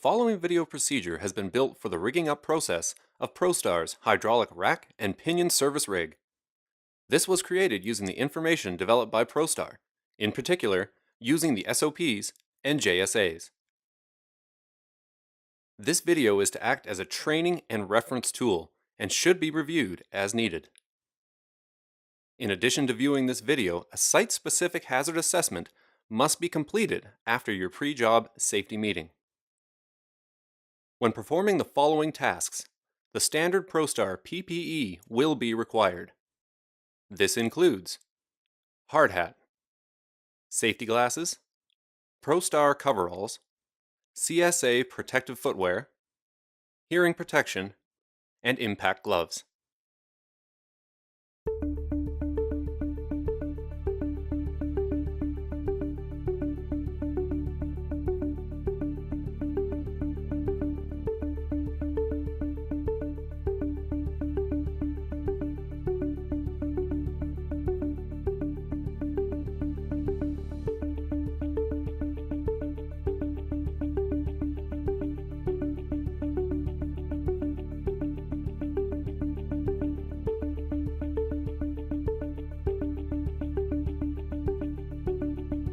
following video procedure has been built for the rigging up process of ProStar's hydraulic rack and pinion service rig. This was created using the information developed by ProStar, in particular using the SOPs and JSAs. This video is to act as a training and reference tool and should be reviewed as needed. In addition to viewing this video, a site-specific hazard assessment must be completed after your pre-job safety meeting. When performing the following tasks, the standard ProStar PPE will be required. This includes hard hat, safety glasses, ProStar coveralls, CSA protective footwear, hearing protection, and impact gloves.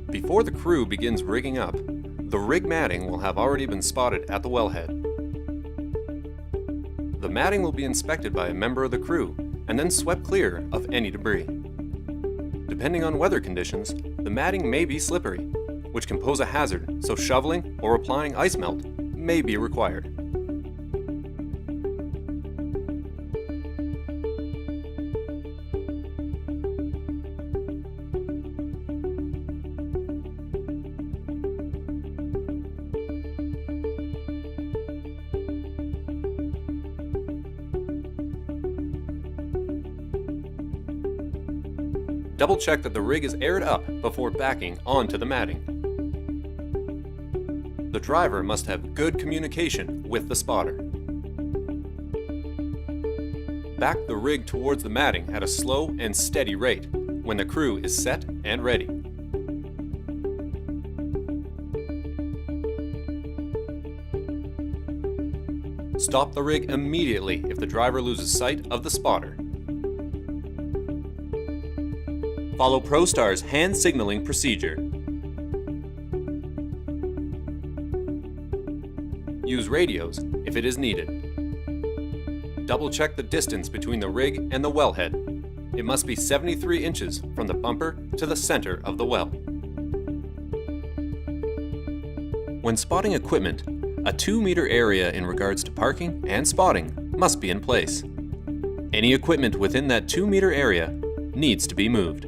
Before the crew begins rigging up, the rig matting will have already been spotted at the wellhead. The matting will be inspected by a member of the crew and then swept clear of any debris. Depending on weather conditions, the matting may be slippery, which can pose a hazard, so shoveling or applying ice melt may be required. Double check that the rig is aired up before backing onto the matting. The driver must have good communication with the spotter. Back the rig towards the matting at a slow and steady rate when the crew is set and ready. Stop the rig immediately if the driver loses sight of the spotter. Follow ProStar's hand signaling procedure. Use radios if it is needed. Double check the distance between the rig and the wellhead. It must be 73 inches from the bumper to the center of the well. When spotting equipment, a 2-meter area in regards to parking and spotting must be in place. Any equipment within that 2-meter area needs to be moved.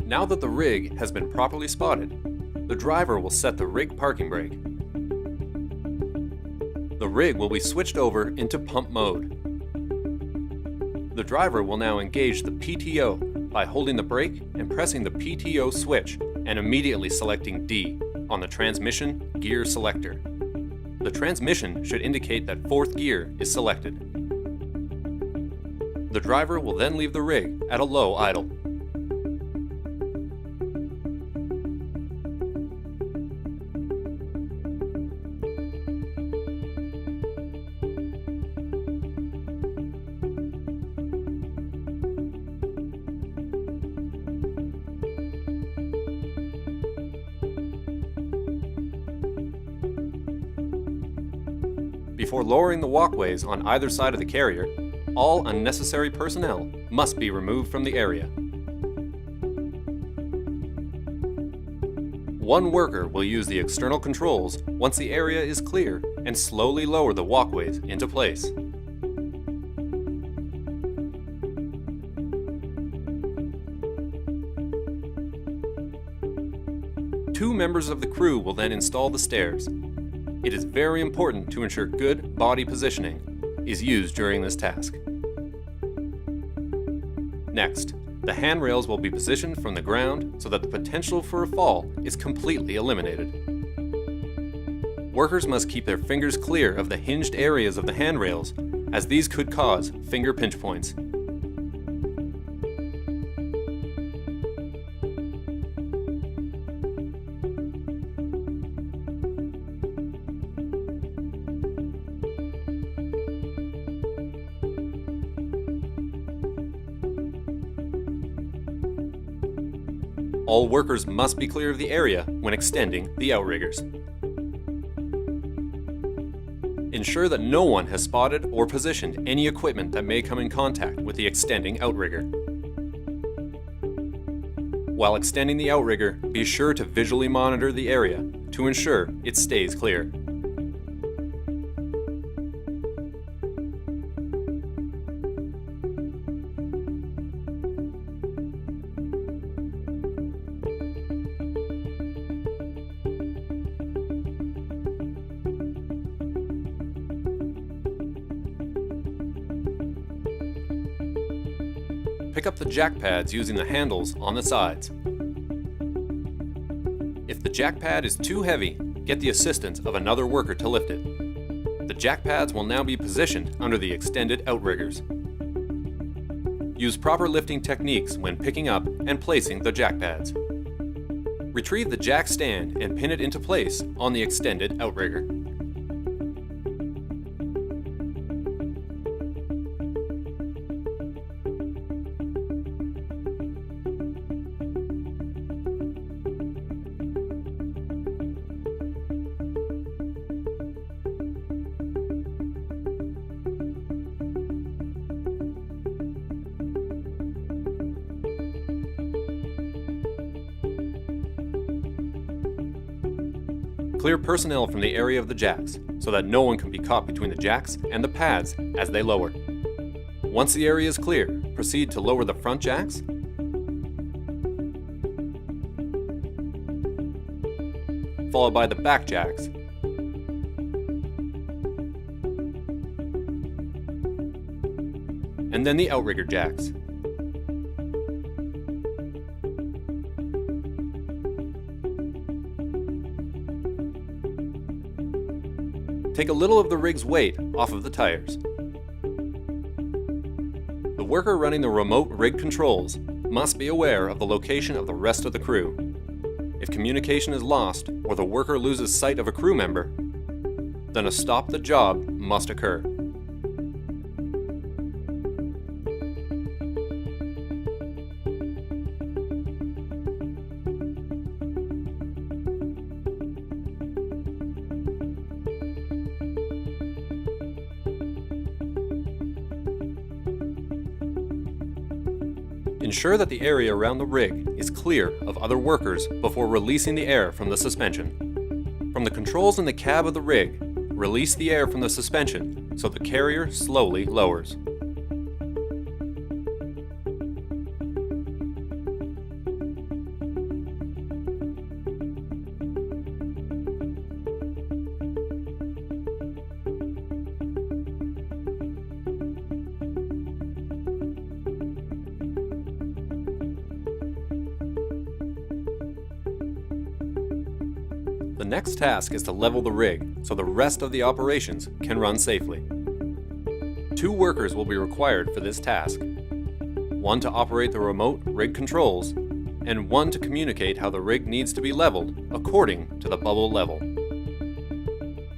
Now that the rig has been properly spotted, the driver will set the rig parking brake. The rig will be switched over into pump mode. The driver will now engage the PTO by holding the brake and pressing the PTO switch and immediately selecting D on the transmission gear selector. The transmission should indicate that 4th gear is selected. The driver will then leave the rig at a low idle. Before lowering the walkways on either side of the carrier, all unnecessary personnel must be removed from the area. One worker will use the external controls once the area is clear and slowly lower the walkways into place. Two members of the crew will then install the stairs. It is very important to ensure good body positioning is used during this task. Next, the handrails will be positioned from the ground so that the potential for a fall is completely eliminated. Workers must keep their fingers clear of the hinged areas of the handrails, as these could cause finger pinch points. All workers must be clear of the area when extending the outriggers. Ensure that no one has spotted or positioned any equipment that may come in contact with the extending outrigger. While extending the outrigger, be sure to visually monitor the area to ensure it stays clear. Pick up the jack pads using the handles on the sides. If the jack pad is too heavy, get the assistance of another worker to lift it. The jack pads will now be positioned under the extended outriggers. Use proper lifting techniques when picking up and placing the jack pads. Retrieve the jack stand and pin it into place on the extended outrigger. Clear personnel from the area of the jacks so that no one can be caught between the jacks and the pads as they lower. Once the area is clear, proceed to lower the front jacks, followed by the back jacks, and then the outrigger jacks. Take a little of the rig's weight off of the tires. The worker running the remote rig controls must be aware of the location of the rest of the crew. If communication is lost or the worker loses sight of a crew member, then a stop the job must occur. Ensure that the area around the rig is clear of other workers before releasing the air from the suspension. From the controls in the cab of the rig, release the air from the suspension so the carrier slowly lowers. The next task is to level the rig so the rest of the operations can run safely. 2 workers will be required for this task. 1 to operate the remote rig controls, and 1 to communicate how the rig needs to be leveled according to the bubble level.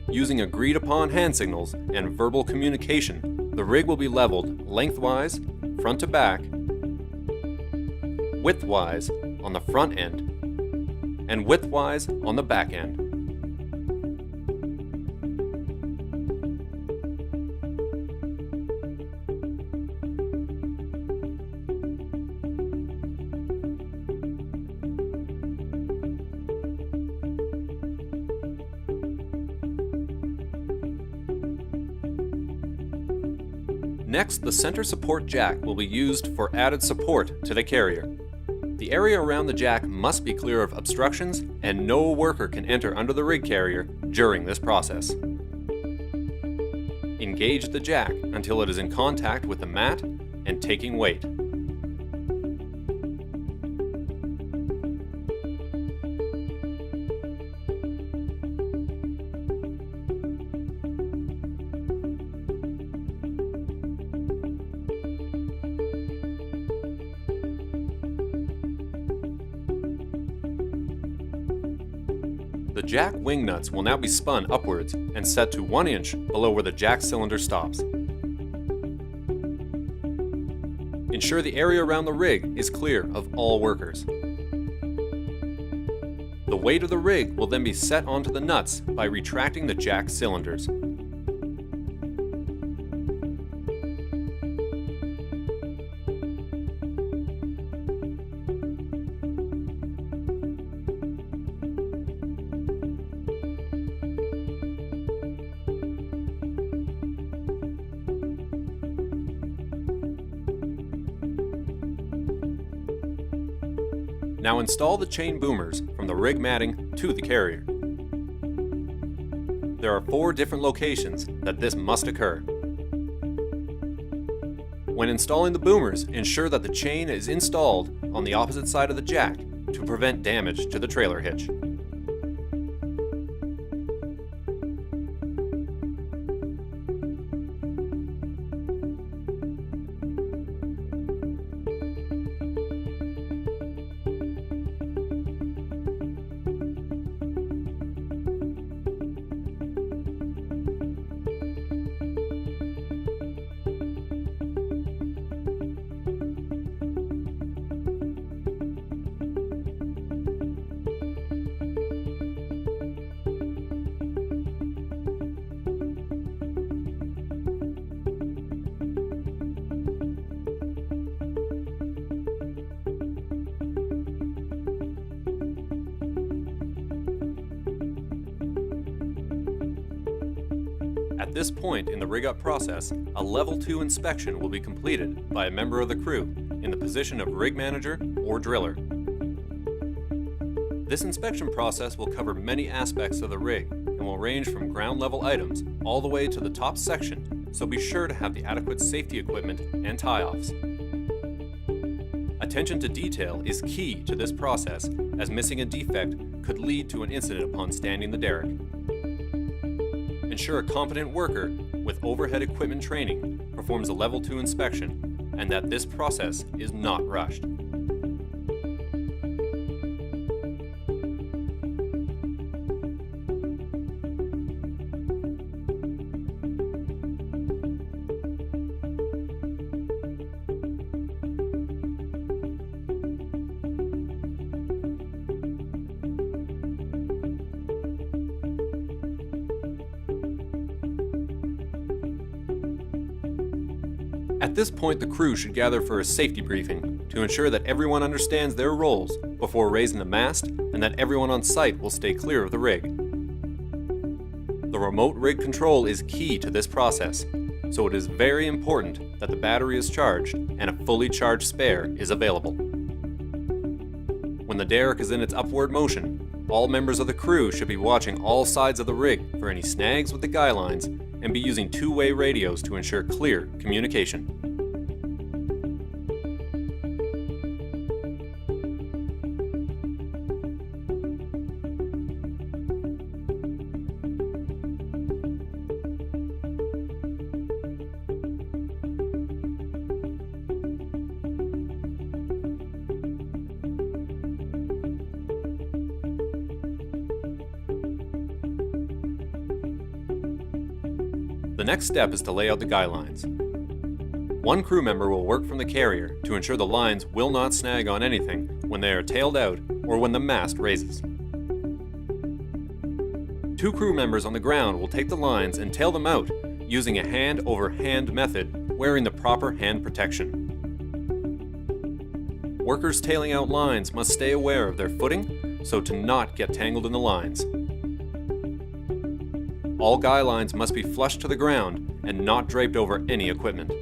Using agreed upon hand signals and verbal communication, the rig will be leveled lengthwise, front to back, widthwise on the front end, and widthwise on the back end. Next, the center support jack will be used for added support to the carrier. The area around the jack must be clear of obstructions, and no worker can enter under the rig carrier during this process. Engage the jack until it is in contact with the mat and taking weight. The jack wing nuts will now be spun upwards and set to 1 inch below where the jack cylinder stops. Ensure the area around the rig is clear of all workers. The weight of the rig will then be set onto the nuts by retracting the jack cylinders. Now install the chain boomers from the rig matting to the carrier. There are 4 different locations that this must occur. When installing the boomers, ensure that the chain is installed on the opposite side of the jack to prevent damage to the trailer hitch. At this point in the rig-up process, a Level 2 inspection will be completed by a member of the crew in the position of rig manager or driller. This inspection process will cover many aspects of the rig and will range from ground level items all the way to the top section, so be sure to have the adequate safety equipment and tie-offs. Attention to detail is key to this process, as missing a defect could lead to an incident upon standing the derrick. Ensure a competent worker with overhead equipment training performs a Level 2 inspection, and that this process is not rushed. At this point, the crew should gather for a safety briefing to ensure that everyone understands their roles before raising the mast and that everyone on site will stay clear of the rig. The remote rig control is key to this process, so it is very important that the battery is charged and a fully charged spare is available. When the derrick is in its upward motion, all members of the crew should be watching all sides of the rig for any snags with the guy lines and be using two-way radios to ensure clear communication. The next step is to lay out the guy lines. One crew member will work from the carrier to ensure the lines will not snag on anything when they are tailed out or when the mast raises. 2 crew members on the ground will take the lines and tail them out using a hand-over-hand method, wearing the proper hand protection. Workers tailing out lines must stay aware of their footing so to not get tangled in the lines. All guy lines must be flushed to the ground and not draped over any equipment.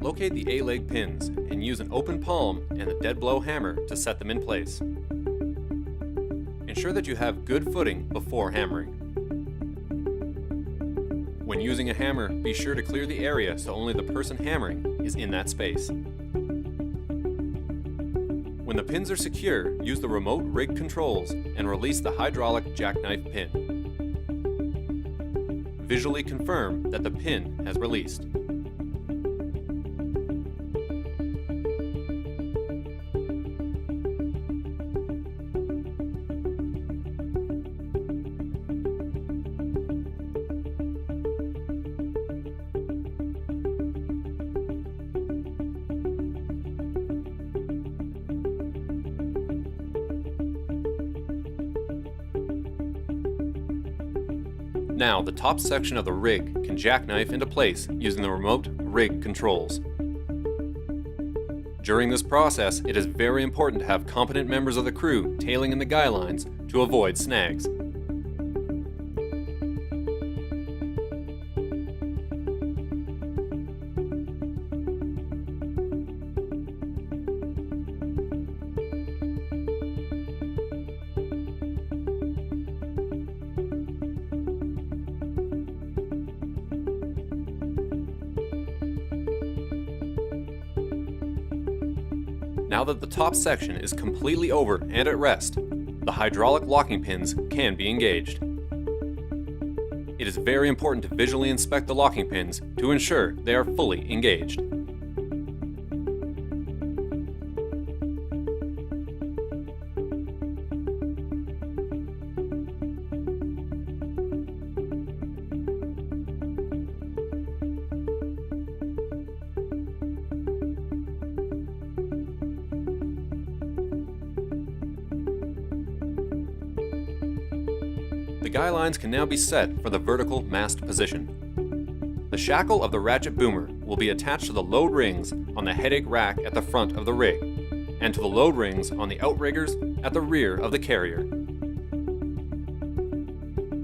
Locate the A-leg pins and use an open palm and a dead blow hammer to set them in place. Ensure that you have good footing before hammering. When using a hammer, be sure to clear the area so only the person hammering is in that space. When the pins are secure, use the remote rig controls and release the hydraulic jackknife pin. Visually confirm that the pin has released. Now, the top section of the rig can jackknife into place using the remote rig controls. During this process, it is very important to have competent members of the crew tailing in the guy lines to avoid snags. Now that the top section is completely over and at rest, the hydraulic locking pins can be engaged. It is very important to visually inspect the locking pins to ensure they are fully engaged. The guy lines can now be set for the vertical mast position. The shackle of the ratchet boomer will be attached to the load rings on the headache rack at the front of the rig, and to the load rings on the outriggers at the rear of the carrier.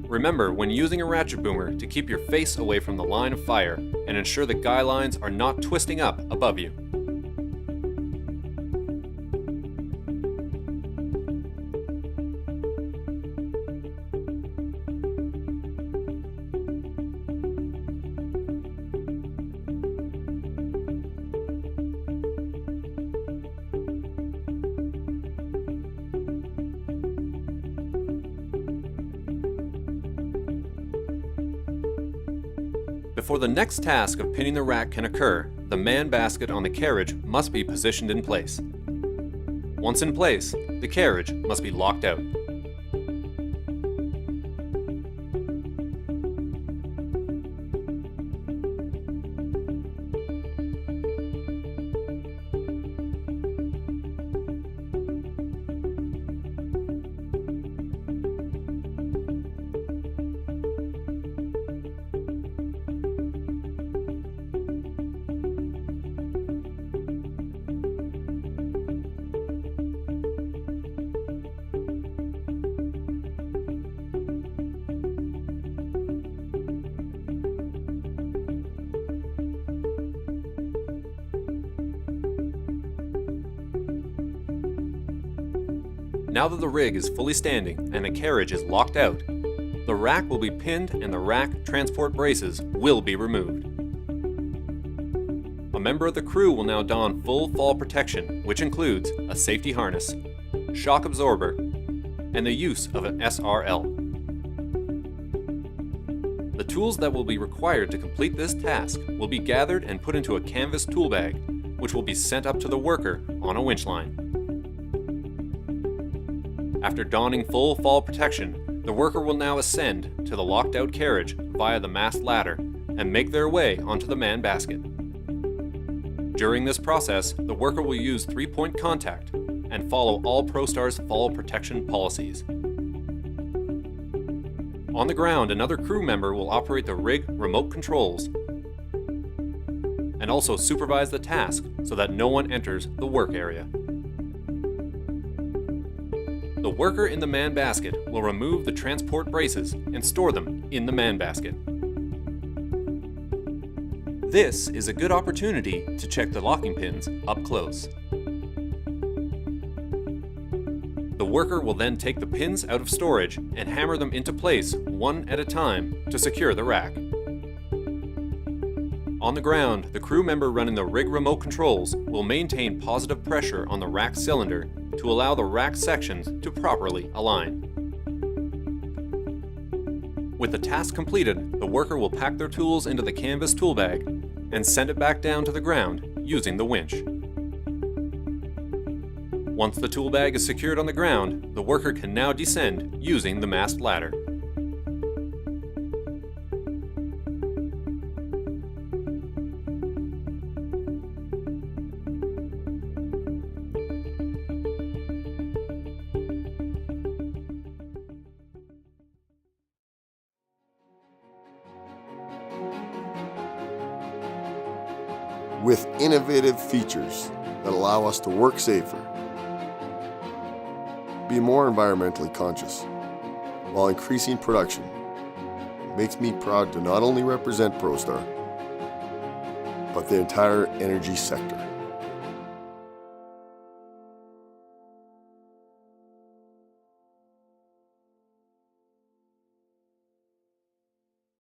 Remember, when using a ratchet boomer, to keep your face away from the line of fire and ensure the guy lines are not twisting up above you. Before the next task of pinning the rack can occur, the man basket on the carriage must be positioned in place. Once in place, the carriage must be locked out. Now that the rig is fully standing and the carriage is locked out, the rack will be pinned and the rack transport braces will be removed. A member of the crew will now don full fall protection, which includes a safety harness, shock absorber, and the use of an SRL. The tools that will be required to complete this task will be gathered and put into a canvas tool bag, which will be sent up to the worker on a winch line. After donning full fall protection, the worker will now ascend to the locked out carriage via the mast ladder and make their way onto the man basket. During this process, the worker will use 3-point contact and follow all ProStar's fall protection policies. On the ground, another crew member will operate the rig remote controls and also supervise the task so that no one enters the work area. The worker in the man basket will remove the transport braces and store them in the man basket. This is a good opportunity to check the locking pins up close. The worker will then take the pins out of storage and hammer them into place one at a time to secure the rack. On the ground, the crew member running the rig remote controls will maintain positive pressure on the rack cylinder to allow the rack sections to properly align. With the task completed, the worker will pack their tools into the canvas tool bag and send it back down to the ground using the winch. Once the tool bag is secured on the ground, the worker can now descend using the mast ladder. With innovative features that allow us to work safer, be more environmentally conscious, while increasing production, it makes me proud to not only represent ProStar, but the entire energy sector.